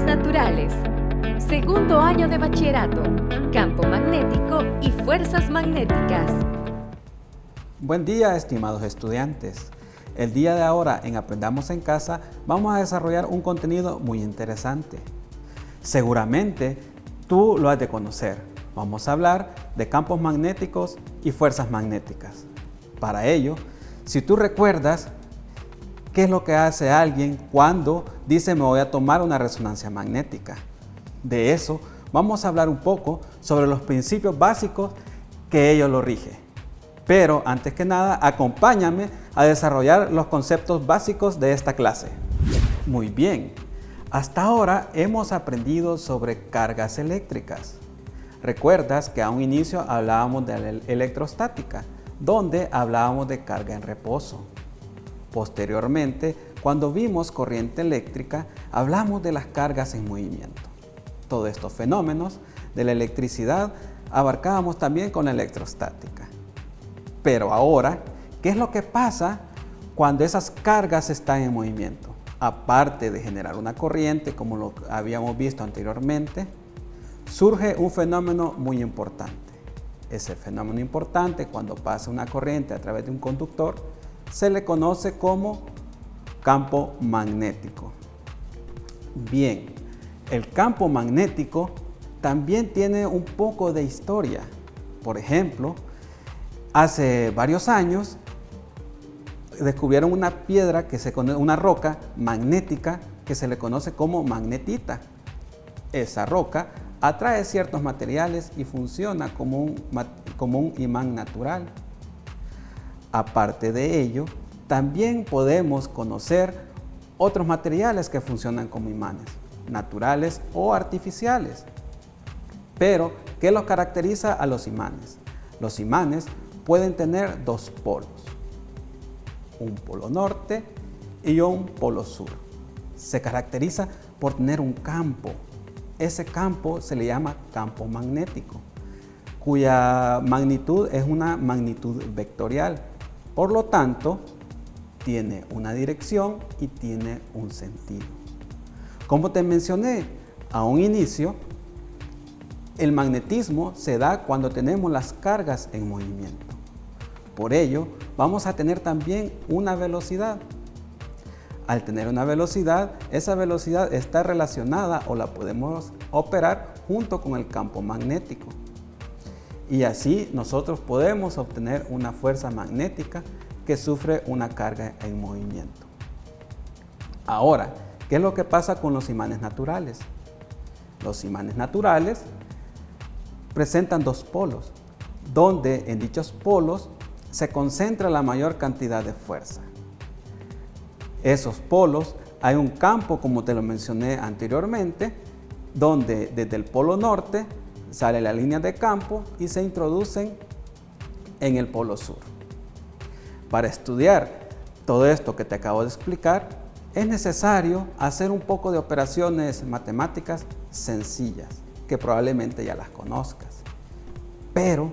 naturales. Segundo año de bachillerato. Campo magnético y fuerzas magnéticas. Buen día, estimados estudiantes. El día de ahora en Aprendamos en Casa vamos a desarrollar un contenido muy interesante. Seguramente tú lo has de conocer. Vamos a hablar de campos magnéticos y fuerzas magnéticas. Para ello, si tú recuerdas, ¿qué es lo que hace alguien cuando dice me voy a tomar una resonancia magnética? De eso vamos a hablar un poco sobre los principios básicos que ello lo rige. Pero antes que nada, acompáñame a desarrollar los conceptos básicos de esta clase. Muy bien, hasta ahora hemos aprendido sobre cargas eléctricas. Recuerdas que a un inicio hablábamos de la electrostática, donde hablábamos de carga en reposo. Posteriormente, cuando vimos corriente eléctrica, hablamos de las cargas en movimiento. Todos estos fenómenos de la electricidad abarcábamos también con la electrostática. Pero ahora, ¿qué es lo que pasa cuando esas cargas están en movimiento? Aparte de generar una corriente, como lo habíamos visto anteriormente, surge un fenómeno muy importante. Ese fenómeno importante, cuando pasa una corriente a través de un conductor, se le conoce como campo magnético. Bien, el campo magnético también tiene un poco de historia. Por ejemplo, hace varios años descubrieron una piedra, una roca magnética que se le conoce como magnetita. Esa roca atrae ciertos materiales y funciona como un imán natural. Aparte de ello, también podemos conocer otros materiales que funcionan como imanes, naturales o artificiales. Pero, ¿qué los caracteriza a los imanes? Los imanes pueden tener dos polos, un polo norte y un polo sur. Se caracteriza por tener un campo. Ese campo se le llama campo magnético, cuya magnitud es una magnitud vectorial. Por lo tanto, tiene una dirección y tiene un sentido. Como te mencioné a un inicio, el magnetismo se da cuando tenemos las cargas en movimiento. Por ello, vamos a tener también una velocidad. Al tener una velocidad, esa velocidad está relacionada o la podemos operar junto con el campo magnético. Y así nosotros podemos obtener una fuerza magnética que sufre una carga en movimiento. Ahora, ¿qué es lo que pasa con los imanes naturales? Los imanes naturales presentan dos polos, donde en dichos polos se concentra la mayor cantidad de fuerza. Esos polos, hay un campo, como te lo mencioné anteriormente, donde desde el polo norte sale la línea de campo y se introducen en el polo sur. Para estudiar todo esto que te acabo de explicar, es necesario hacer un poco de operaciones matemáticas sencillas, que probablemente ya las conozcas. Pero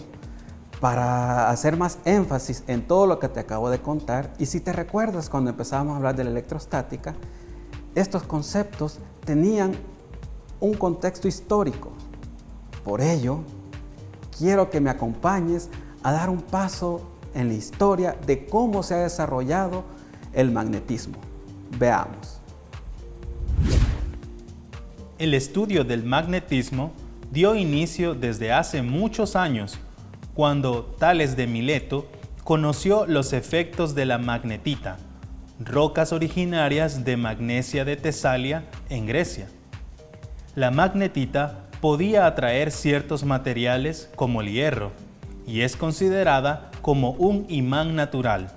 para hacer más énfasis en todo lo que te acabo de contar, y si te recuerdas cuando empezábamos a hablar de la electrostática, estos conceptos tenían un contexto histórico. Por ello, quiero que me acompañes a dar un paso en la historia de cómo se ha desarrollado el magnetismo. Veamos. El estudio del magnetismo dio inicio desde hace muchos años, cuando Tales de Mileto conoció los efectos de la magnetita, rocas originarias de Magnesia de Tesalia en Grecia. La magnetita podía atraer ciertos materiales como el hierro y es considerada como un imán natural.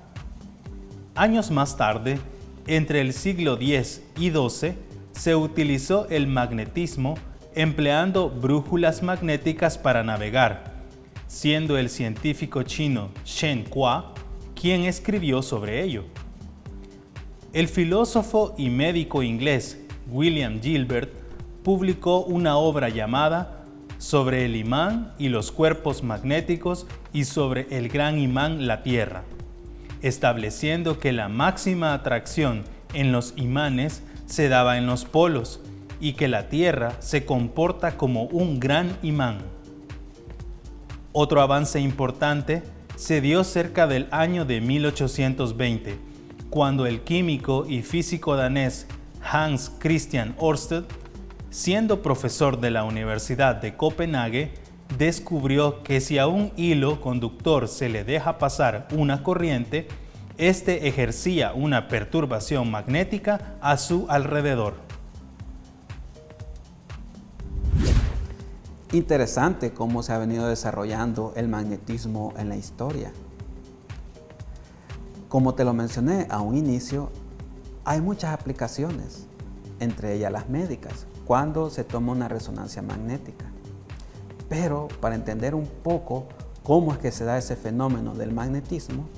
Años más tarde, entre el siglo X y XII, se utilizó el magnetismo empleando brújulas magnéticas para navegar, siendo el científico chino Shen Kua quien escribió sobre ello. El filósofo y médico inglés William Gilbert publicó una obra llamada Sobre el imán y los cuerpos magnéticos y sobre el gran imán la Tierra, estableciendo que la máxima atracción en los imanes se daba en los polos y que la Tierra se comporta como un gran imán. Otro avance importante se dio cerca del año de 1820, cuando el químico y físico danés Hans Christian Ørsted, siendo profesor de la Universidad de Copenhague, descubrió que si a un hilo conductor se le deja pasar una corriente, este ejercía una perturbación magnética a su alrededor. Interesante cómo se ha venido desarrollando el magnetismo en la historia. Como te lo mencioné a un inicio, hay muchas aplicaciones, entre ellas las médicas, cuando se toma una resonancia magnética. Pero para entender un poco cómo es que se da ese fenómeno del magnetismo,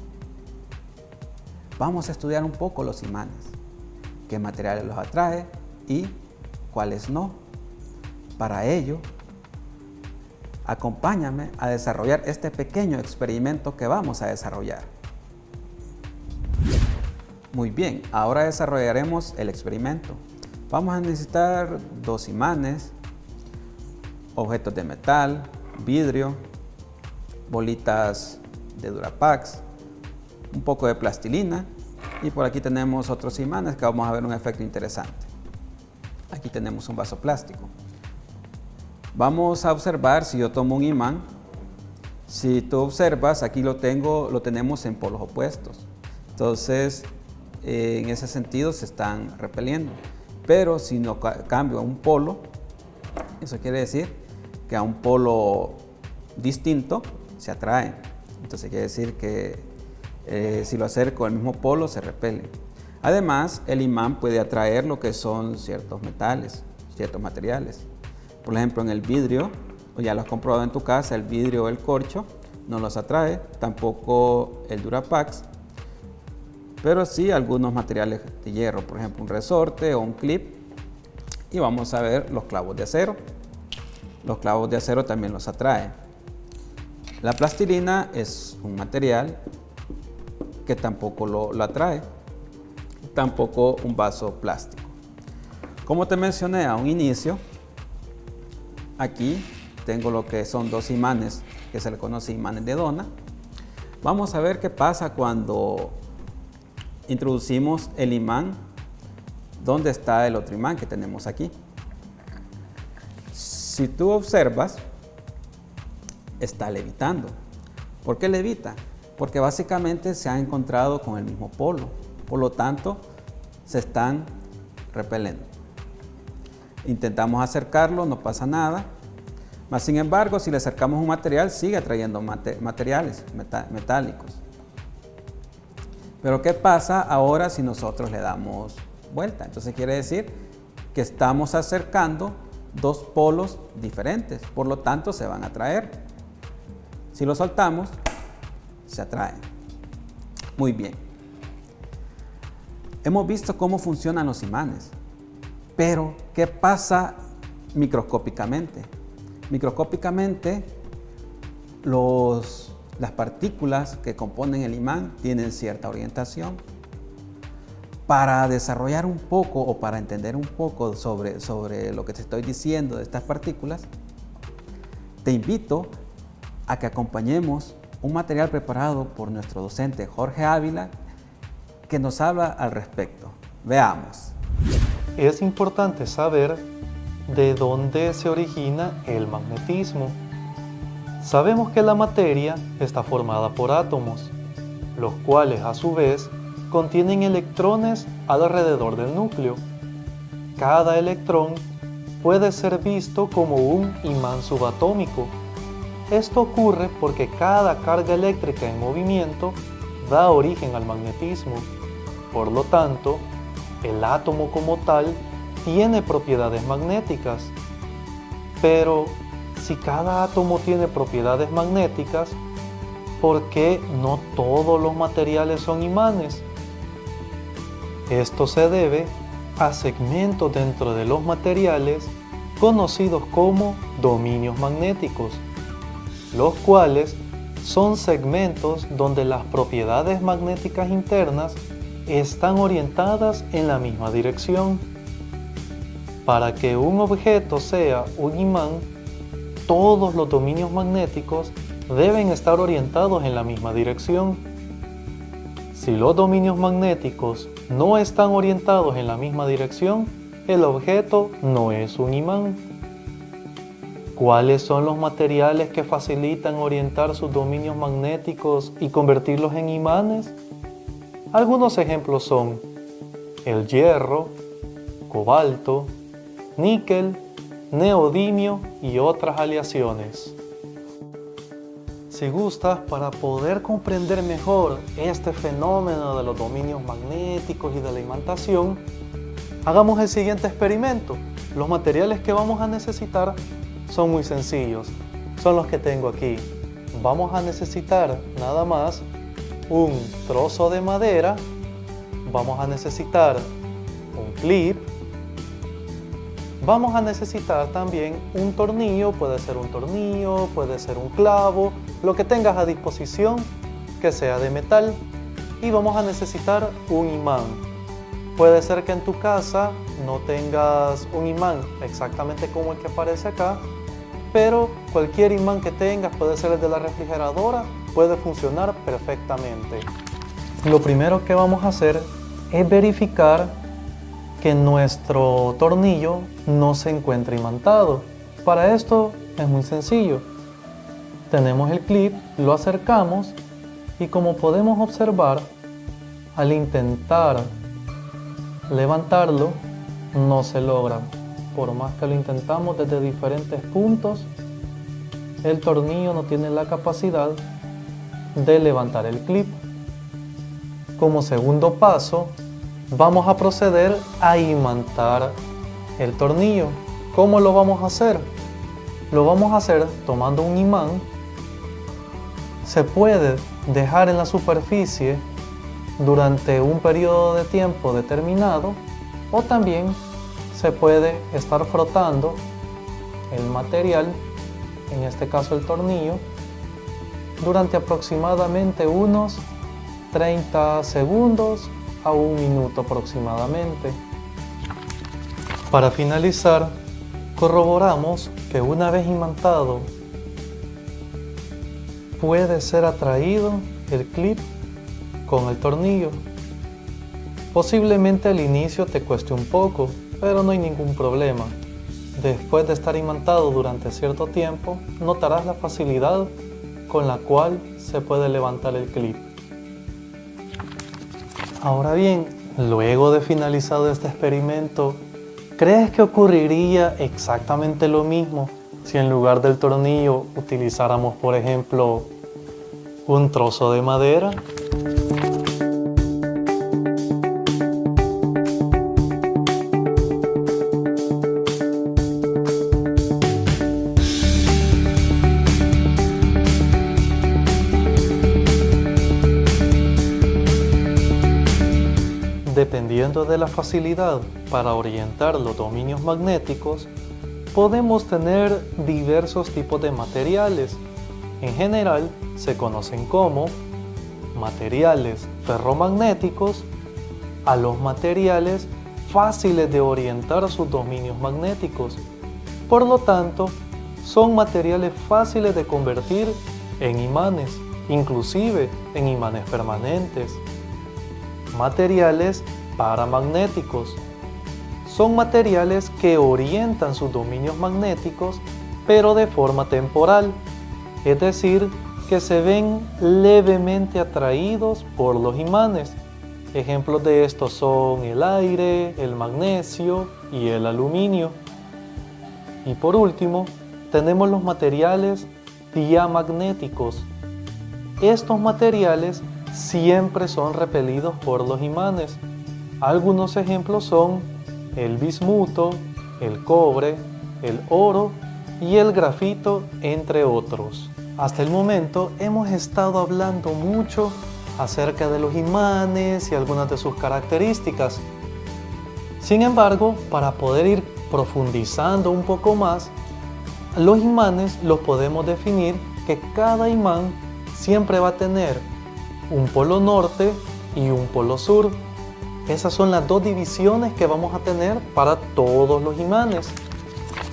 vamos a estudiar un poco los imanes, qué materiales los atrae y cuáles no. Para ello, acompáñame a desarrollar este pequeño experimento que vamos a desarrollar. Muy bien, ahora desarrollaremos el experimento. Vamos a necesitar 2 imanes, objetos de metal, vidrio, bolitas de Durapax, un poco de plastilina y por aquí tenemos otros imanes que vamos a ver un efecto interesante. Aquí tenemos un vaso plástico. Vamos a observar si yo tomo un imán. Si tú observas, aquí lo tenemos en polos opuestos. Entonces, en ese sentido se están repeliendo. Pero si no cambio a un polo, eso quiere decir que a un polo distinto se atraen. Entonces quiere decir que si lo acerco al mismo polo se repele. Además, el imán puede atraer lo que son ciertos metales, ciertos materiales. Por ejemplo, en el vidrio, ya lo has comprobado en tu casa, el vidrio o el corcho no los atrae, tampoco el Durapax, pero sí algunos materiales de hierro, por ejemplo un resorte o un clip. Y vamos a ver los clavos de acero. Los clavos de acero también los atrae. La plastilina es un material que tampoco lo atrae, tampoco un vaso plástico. Como te mencioné a un inicio, aquí tengo lo que son 2 imanes que se le conoce imanes de Dona. Vamos a ver qué pasa cuando introducimos el imán donde está el otro imán que tenemos aquí. Si tú observas, está levitando. ¿Por qué levita? Porque básicamente se ha encontrado con el mismo polo, por lo tanto se están repeliendo. Intentamos acercarlo, no pasa nada. Mas sin embargo, si le acercamos un material, sigue atrayendo materiales metálicos. Pero ¿qué pasa ahora si nosotros le damos vuelta? Entonces quiere decir que estamos acercando 2 polos diferentes, por lo tanto se van a atraer. Si lo soltamos, se atraen. Muy bien. Hemos visto cómo funcionan los imanes, pero ¿qué pasa microscópicamente? Microscópicamente, las partículas que componen el imán tienen cierta orientación. Para desarrollar un poco o para entender un poco sobre lo que te estoy diciendo de estas partículas, te invito a que acompañemos un material preparado por nuestro docente Jorge Ávila que nos habla al respecto. Veamos. Es importante saber de dónde se origina el magnetismo. Sabemos que la materia está formada por átomos, los cuales a su vez contienen electrones alrededor del núcleo. Cada electrón puede ser visto como un imán subatómico. Esto ocurre porque cada carga eléctrica en movimiento da origen al magnetismo. Por lo tanto, el átomo como tal tiene propiedades magnéticas. Pero si cada átomo tiene propiedades magnéticas, ¿por qué no todos los materiales son imanes? Esto se debe a segmentos dentro de los materiales conocidos como dominios magnéticos, los cuales son segmentos donde las propiedades magnéticas internas están orientadas en la misma dirección. para que un objeto sea un imán, todos los dominios magnéticos deben estar orientados en la misma dirección. Si los dominios magnéticos no están orientados en la misma dirección, el objeto no es un imán. ¿Cuáles son los materiales que facilitan orientar sus dominios magnéticos y convertirlos en imanes? Algunos ejemplos son el hierro, cobalto, níquel, neodimio y otras aleaciones. Si gustas, para poder comprender mejor este fenómeno de los dominios magnéticos y de la imantación, hagamos el siguiente experimento. Los materiales que vamos a necesitar son muy sencillos, son los que tengo aquí. Vamos a necesitar nada más un trozo de madera, vamos a necesitar un clip, vamos a necesitar también un tornillo, puede ser un clavo, lo que tengas a disposición que sea de metal, y vamos a necesitar un imán. Puede ser que en tu casa no tengas un imán exactamente como el que aparece acá, pero cualquier imán que tengas, puede ser el de la refrigeradora, puede funcionar perfectamente. Lo primero que vamos a hacer es verificar que nuestro tornillo no se encuentre imantado. Para esto es muy sencillo. Tenemos el clip, lo acercamos y como podemos observar, al intentar levantarlo, no se logra. Por más que lo intentamos desde diferentes puntos, el tornillo no tiene la capacidad de levantar el clip. Como segundo paso, vamos a proceder a imantar el tornillo. ¿Cómo lo vamos a hacer? Lo vamos a hacer tomando un imán. Se puede dejar en la superficie durante un periodo de tiempo determinado, o también se puede estar frotando el material, en este caso el tornillo, durante aproximadamente unos 30 segundos a un minuto aproximadamente. Para finalizar, corroboramos que una vez imantado puede ser atraído el clip con el tornillo. Posiblemente al inicio te cueste un poco, pero no hay ningún problema. Después de estar imantado durante cierto tiempo, notarás la facilidad con la cual se puede levantar el clip. Ahora bien, luego de finalizado este experimento, ¿crees que ocurriría exactamente lo mismo si en lugar del tornillo utilizáramos, por ejemplo, un trozo de madera? Dependiendo de la facilidad para orientar los dominios magnéticos, podemos tener diversos tipos de materiales. En general, se conocen como materiales ferromagnéticos a los materiales fáciles de orientar sus dominios magnéticos. Por lo tanto, son materiales fáciles de convertir en imanes, inclusive en imanes permanentes. Materiales paramagnéticos son materiales que orientan sus dominios magnéticos, pero de forma temporal, es decir, que se ven levemente atraídos por los imanes. Ejemplos de estos son el aire, el magnesio y el aluminio. Y por último, tenemos los materiales diamagnéticos. Estos materiales siempre son repelidos por los imanes. Algunos ejemplos son el bismuto, el cobre, el oro y el grafito, entre otros. Hasta el momento hemos estado hablando mucho acerca de los imanes y algunas de sus características. Sin embargo, para poder ir profundizando un poco más, los imanes los podemos definir que cada imán siempre va a tener un polo norte y un polo sur. Esas son las dos divisiones que vamos a tener para todos los imanes.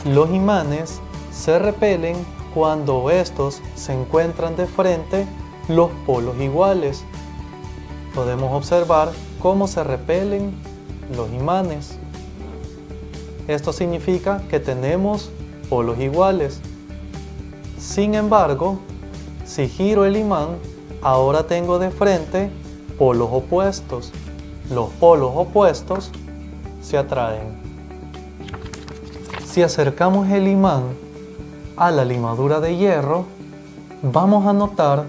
Los imanes se repelen cuando estos se encuentran de frente los polos iguales. Podemos observar cómo se repelen los imanes. Esto significa que tenemos polos iguales. Sin embargo, si giro el imán, ahora tengo de frente polos opuestos. Los polos opuestos se atraen. Si acercamos el imán a la limadura de hierro, vamos a notar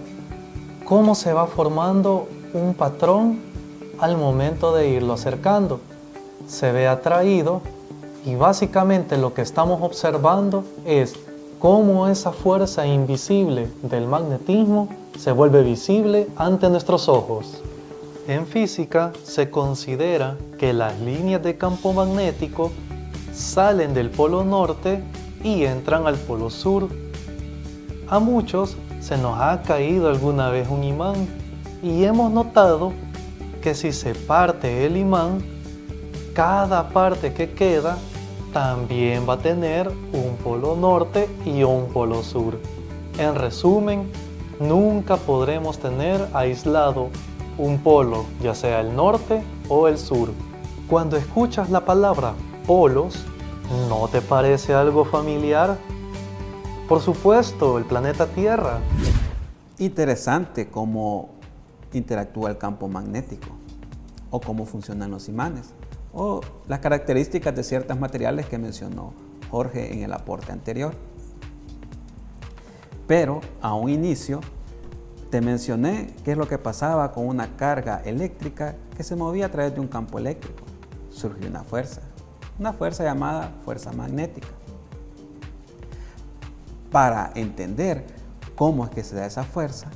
cómo se va formando un patrón al momento de irlo acercando. Se ve atraído y básicamente lo que estamos observando es cómo esa fuerza invisible del magnetismo se vuelve visible ante nuestros ojos. En física se considera que las líneas de campo magnético salen del polo norte y entran al polo sur. A muchos se nos ha caído alguna vez un imán y hemos notado que si se parte el imán, cada parte que queda también va a tener un polo norte y un polo sur. En resumen, nunca podremos tener aislado un polo, ya sea el norte o el sur. Cuando escuchas la palabra polos, ¿no te parece algo familiar? Por supuesto, el planeta Tierra. Interesante cómo interactúa el campo magnético, o cómo funcionan los imanes, o las características de ciertos materiales que mencionó Jorge en el aporte anterior. Pero a un inicio te mencioné qué es lo que pasaba con una carga eléctrica que se movía a través de un campo eléctrico. Surgió una fuerza llamada fuerza magnética. Para entender cómo es que se da esa fuerza,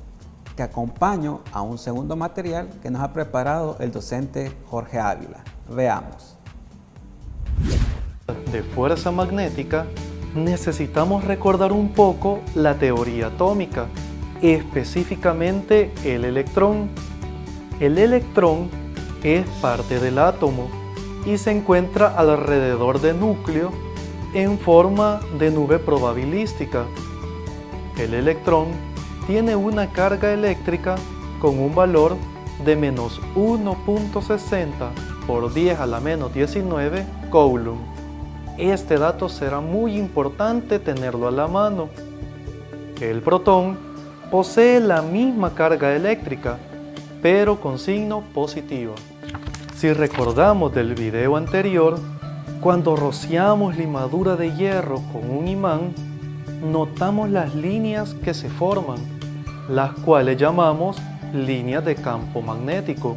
te acompaño a un segundo material que nos ha preparado el docente Jorge Ávila. Veamos. De fuerza magnética, necesitamos recordar un poco la teoría atómica, específicamente el electrón. El electrón es parte del átomo y se encuentra alrededor del núcleo en forma de nube probabilística. El electrón tiene una carga eléctrica con un valor de menos 1.60 por 10 a la menos 19 coulomb. Este dato será muy importante tenerlo a la mano. El protón posee la misma carga eléctrica, pero con signo positivo. Si recordamos del video anterior, cuando rociamos limadura de hierro con un imán, notamos las líneas que se forman, las cuales llamamos líneas de campo magnético.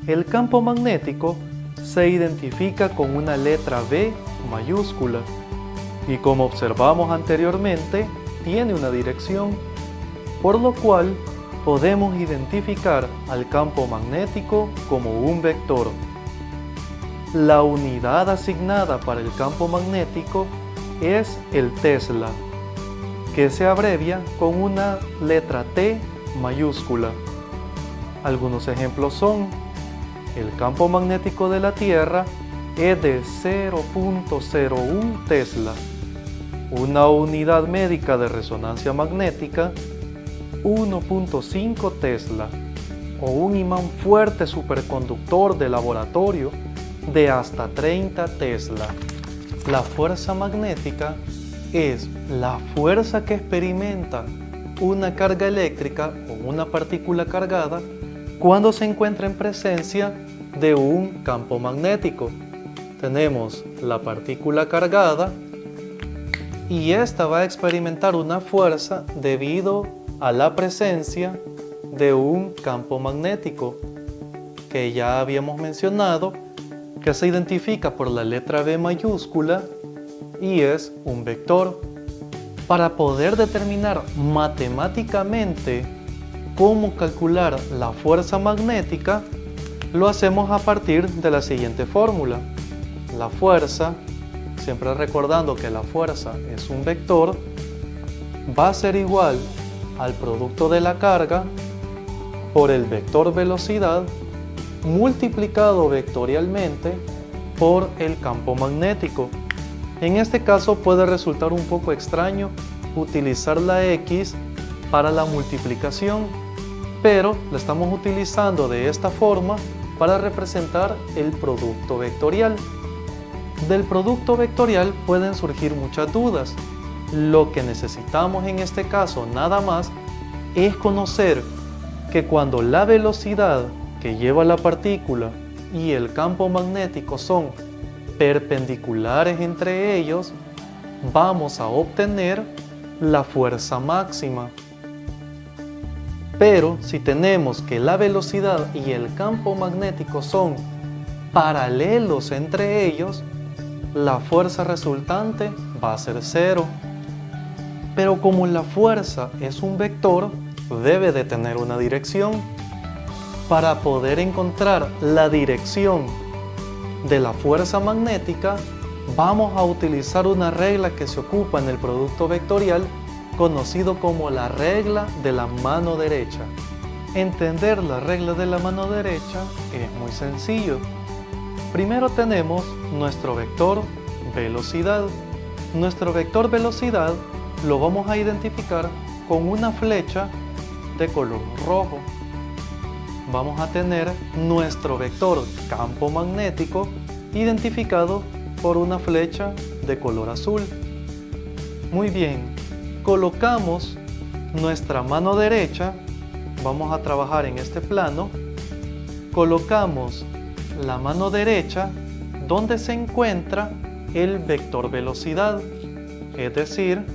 El campo magnético se identifica con una letra B mayúscula y, como observamos anteriormente, tiene una dirección, por lo cual podemos identificar al campo magnético como un vector. La unidad asignada para el campo magnético es el Tesla, que se abrevia con una letra T mayúscula. Algunos ejemplos son: el campo magnético de la Tierra es de 0.01 Tesla. Una unidad médica de resonancia magnética, 1.5 Tesla. O un imán fuerte superconductor de laboratorio de hasta 30 Tesla. La fuerza magnética es la fuerza que experimenta una carga eléctrica o una partícula cargada cuando se encuentra en presencia de un campo magnético. Tenemos la partícula cargada y esta va a experimentar una fuerza debido a la presencia de un campo magnético que ya habíamos mencionado, que se identifica por la letra B mayúscula y es un vector. Para poder determinar matemáticamente cómo calcular la fuerza magnética, lo hacemos a partir de la siguiente fórmula. La fuerza, siempre recordando que la fuerza es un vector, va a ser igual al producto de la carga por el vector velocidad multiplicado vectorialmente por el campo magnético. En este caso puede resultar un poco extraño utilizar la X para la multiplicación, pero la estamos utilizando de esta forma para representar el producto vectorial. Del producto vectorial pueden surgir muchas dudas. Lo que necesitamos en este caso nada más es conocer que cuando la velocidad que lleva la partícula y el campo magnético son perpendiculares entre ellos, vamos a obtener la fuerza máxima. Pero si tenemos que la velocidad y el campo magnético son paralelos entre ellos, la fuerza resultante va a ser 0. Pero como la fuerza es un vector, debe de tener una dirección. Para poder encontrar la dirección de la fuerza magnética, vamos a utilizar una regla que se ocupa en el producto vectorial, conocido como la regla de la mano derecha. Entender la regla de la mano derecha es muy sencillo. Primero tenemos nuestro vector velocidad. Nuestro vector velocidad lo vamos a identificar con una flecha de color rojo. Vamos a tener nuestro vector campo magnético identificado por una flecha de color azul. Muy bien, colocamos nuestra mano derecha, vamos a trabajar en este plano, colocamos la mano derecha donde se encuentra el vector velocidad, es decir,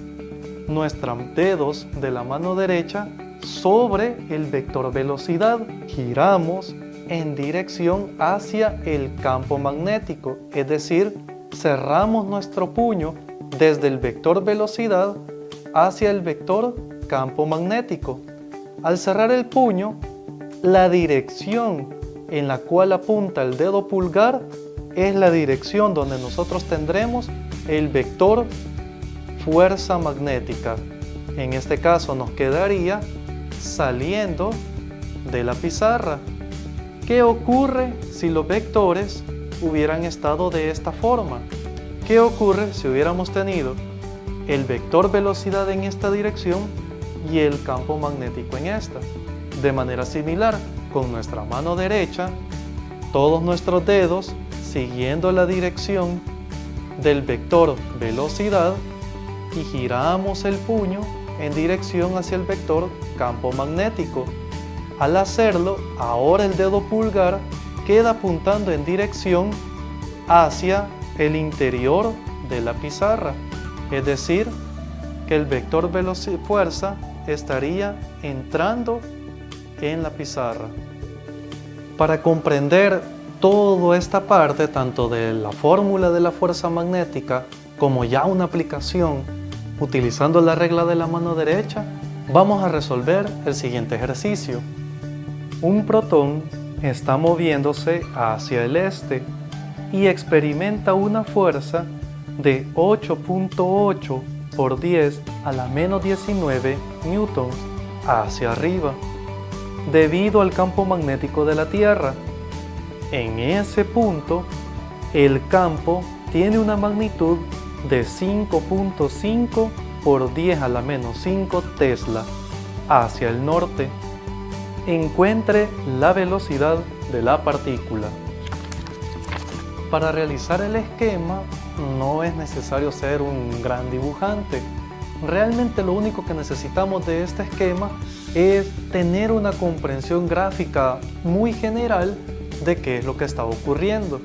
nuestros dedos de la mano derecha sobre el vector velocidad, giramos en dirección hacia el campo magnético, es decir, cerramos nuestro puño desde el vector velocidad hacia el vector campo magnético. Al cerrar el puño, la dirección en la cual apunta el dedo pulgar es la dirección donde nosotros tendremos el vector fuerza magnética. En este caso nos quedaría saliendo de la pizarra. ¿Qué ocurre si los vectores hubieran estado de esta forma? ¿Qué ocurre si hubiéramos tenido el vector velocidad en esta dirección y el campo magnético en esta? De manera similar, con nuestra mano derecha, todos nuestros dedos siguiendo la dirección del vector velocidad y giramos el puño en dirección hacia el vector campo magnético. Al hacerlo, ahora el dedo pulgar queda apuntando en dirección hacia el interior de la pizarra, es decir, que el vector fuerza estaría entrando en la pizarra. Para comprender toda esta parte, tanto de la fórmula de la fuerza magnética como ya una aplicación utilizando la regla de la mano derecha, vamos a resolver el siguiente ejercicio. Un protón está moviéndose hacia el este y experimenta una fuerza de 8.8 por 10 a la menos 19 newtons hacia arriba, debido al campo magnético de la Tierra. En ese punto, el campo tiene una magnitud de 5.5 por 10 a la menos 5 Tesla hacia el norte. Encuentre la velocidad de la partícula. Para realizar el esquema no es necesario ser un gran dibujante. Realmente lo único que necesitamos de este esquema es tener una comprensión gráfica muy general de qué es lo que está ocurriendo.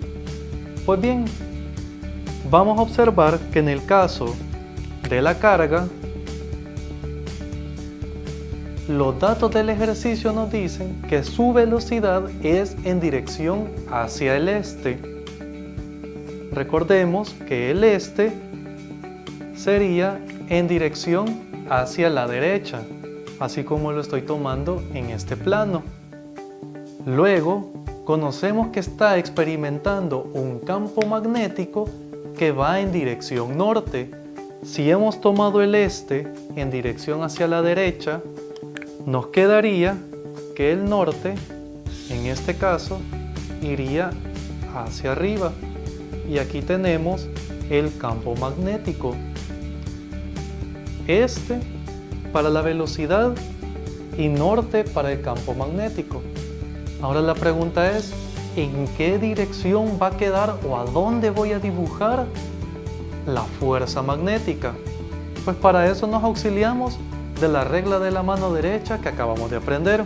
Pues bien, vamos a observar que en el caso de la carga, los datos del ejercicio nos dicen que su velocidad es en dirección hacia el este. Recordemos que el este sería en dirección hacia la derecha, así como lo estoy tomando en este plano. Luego, conocemos que está experimentando un campo magnético que va en dirección norte. Si hemos tomado el este en dirección hacia la derecha, nos quedaría que el norte, en este caso, iría hacia arriba. Y aquí tenemos el campo magnético. Este para la velocidad y norte para el campo magnético. Ahora la pregunta es, ¿en qué dirección va a quedar o a dónde voy a dibujar la fuerza magnética? Pues para eso nos auxiliamos de la regla de la mano derecha que acabamos de aprender.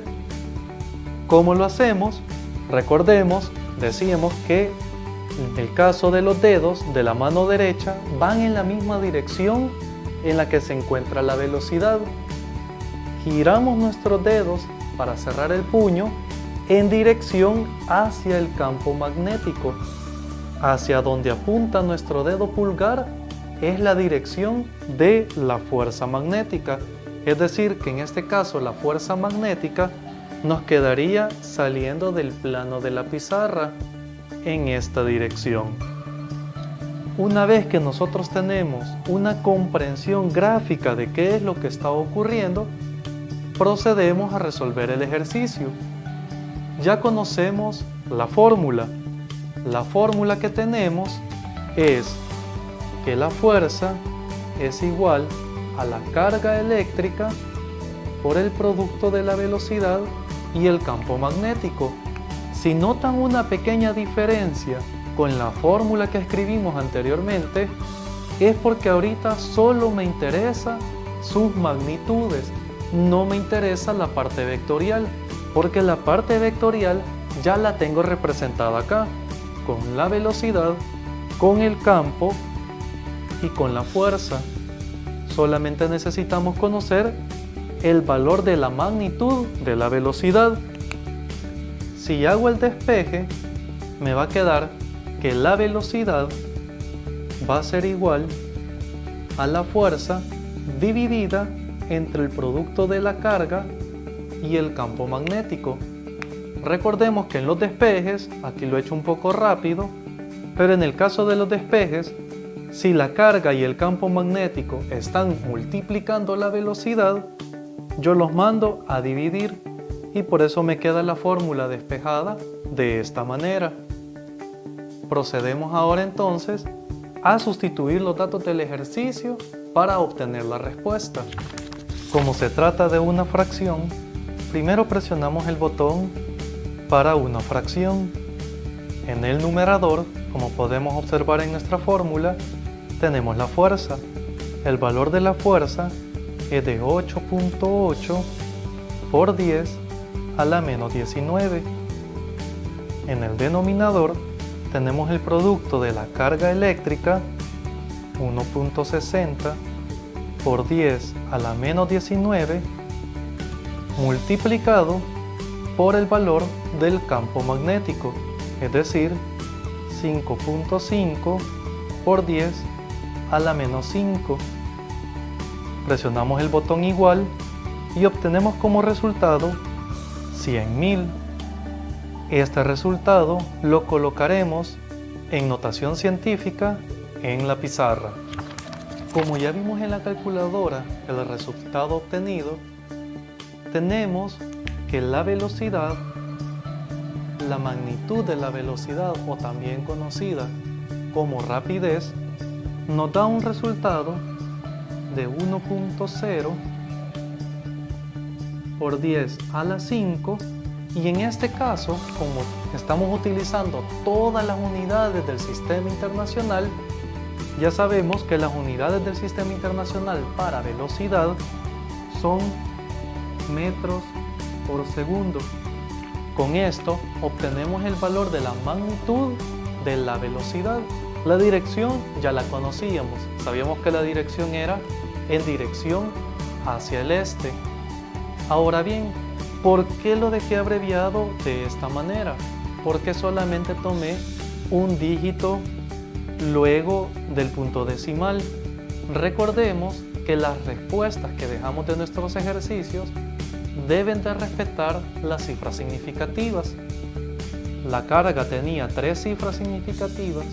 ¿Cómo lo hacemos? Recordemos, decíamos que en el caso de los dedos de la mano derecha van en la misma dirección en la que se encuentra la velocidad. Giramos nuestros dedos para cerrar el puño en dirección hacia el campo magnético. Hacia donde apunta nuestro dedo pulgar es la dirección de la fuerza magnética. Es decir, que en este caso la fuerza magnética nos quedaría saliendo del plano de la pizarra en esta dirección. Una vez que nosotros tenemos una comprensión gráfica de qué es lo que está ocurriendo, procedemos a resolver el ejercicio. Ya conocemos la fórmula. La fórmula que tenemos es que la fuerza es igual a la carga eléctrica por el producto de la velocidad y el campo magnético. Si notan una pequeña diferencia con la fórmula que escribimos anteriormente, es porque ahorita solo me interesa sus magnitudes, no me interesa la parte vectorial, porque la parte vectorial ya la tengo representada acá, con la velocidad, con el campo y con la fuerza. Solamente necesitamos conocer el valor de la magnitud de la velocidad. Si hago el despeje, me va a quedar que la velocidad va a ser igual a la fuerza dividida entre el producto de la carga y el campo magnético. Recordemos que en los despejes, aquí lo he hecho un poco rápido, pero en el caso de los despejes, si la carga y el campo magnético están multiplicando la velocidad, yo los mando a dividir y por eso me queda la fórmula despejada de esta manera. Procedemos ahora entonces a sustituir los datos del ejercicio para obtener la respuesta. Como se trata de una fracción, primero presionamos el botón para una fracción. En el numerador, como podemos observar en nuestra fórmula, tenemos la fuerza. El valor de la fuerza es de 8.8 por 10 a la menos 19. En el denominador tenemos el producto de la carga eléctrica, 1.60 por 10 a la menos 19, multiplicado por el valor del campo magnético, es decir, 5.5 por 10 a la menos 5. Presionamos el botón igual y obtenemos como resultado 100.000. Este resultado lo colocaremos en notación científica en la pizarra. Como ya vimos en la calculadora el resultado obtenido, tenemos que la velocidad, la magnitud de la velocidad o también conocida como rapidez, nos da un resultado de 1.0 por 10 a la 5, y en este caso, como estamos utilizando todas las unidades del sistema internacional, ya sabemos que las unidades del sistema internacional para velocidad son metros por segundo. Con esto obtenemos el valor de la magnitud de la velocidad. La dirección ya la conocíamos, sabíamos que la dirección era en dirección hacia el este. Ahora bien, ¿por qué lo dejé abreviado de esta manera? Porque solamente tomé un dígito luego del punto decimal. Recordemos que las respuestas que dejamos de nuestros ejercicios deben de respetar las cifras significativas. La carga tenía 3 cifras significativas,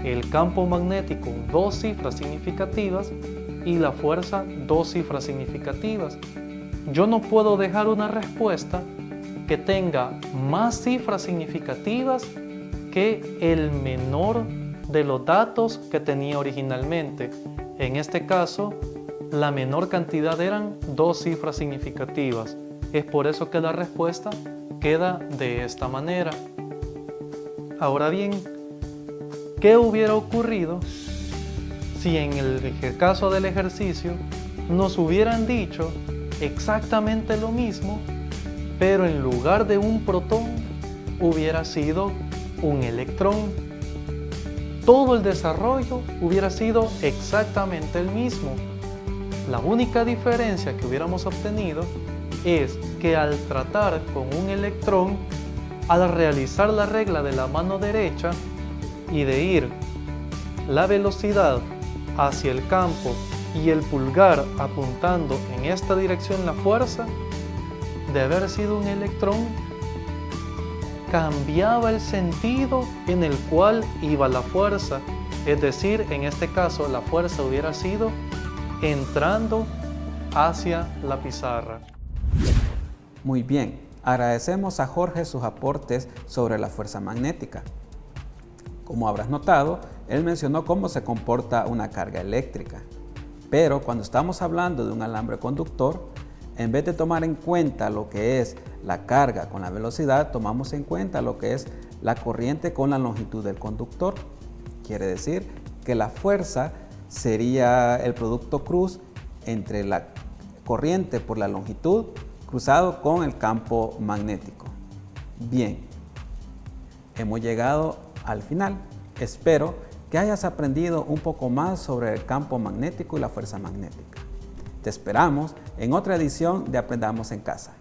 el campo magnético 2 cifras significativas y la fuerza 2 cifras significativas. Yo no puedo dejar una respuesta que tenga más cifras significativas que el menor de los datos que tenía originalmente. En este caso, la menor cantidad eran 2 cifras significativas. Es por eso que la respuesta queda de esta manera. Ahora bien, ¿qué hubiera ocurrido si en el caso del ejercicio nos hubieran dicho exactamente lo mismo, pero en lugar de un protón hubiera sido un electrón? Todo el desarrollo hubiera sido exactamente el mismo. La única diferencia que hubiéramos obtenido es que al tratar con un electrón, al realizar la regla de la mano derecha y de ir la velocidad hacia el campo y el pulgar apuntando en esta dirección la fuerza, de haber sido un electrón, cambiaba el sentido en el cual iba la fuerza. Es decir, en este caso la fuerza hubiera sido entrando hacia la pizarra. Muy bien, agradecemos a Jorge sus aportes sobre la fuerza magnética. Como habrás notado, él mencionó cómo se comporta una carga eléctrica. Pero cuando estamos hablando de un alambre conductor, en vez de tomar en cuenta lo que es la carga con la velocidad, tomamos en cuenta lo que es la corriente con la longitud del conductor. Quiere decir que la fuerza sería el producto cruz entre la corriente por la longitud cruzado con el campo magnético. Bien, hemos llegado al final. Espero que hayas aprendido un poco más sobre el campo magnético y la fuerza magnética. Te esperamos en otra edición de Aprendamos en Casa.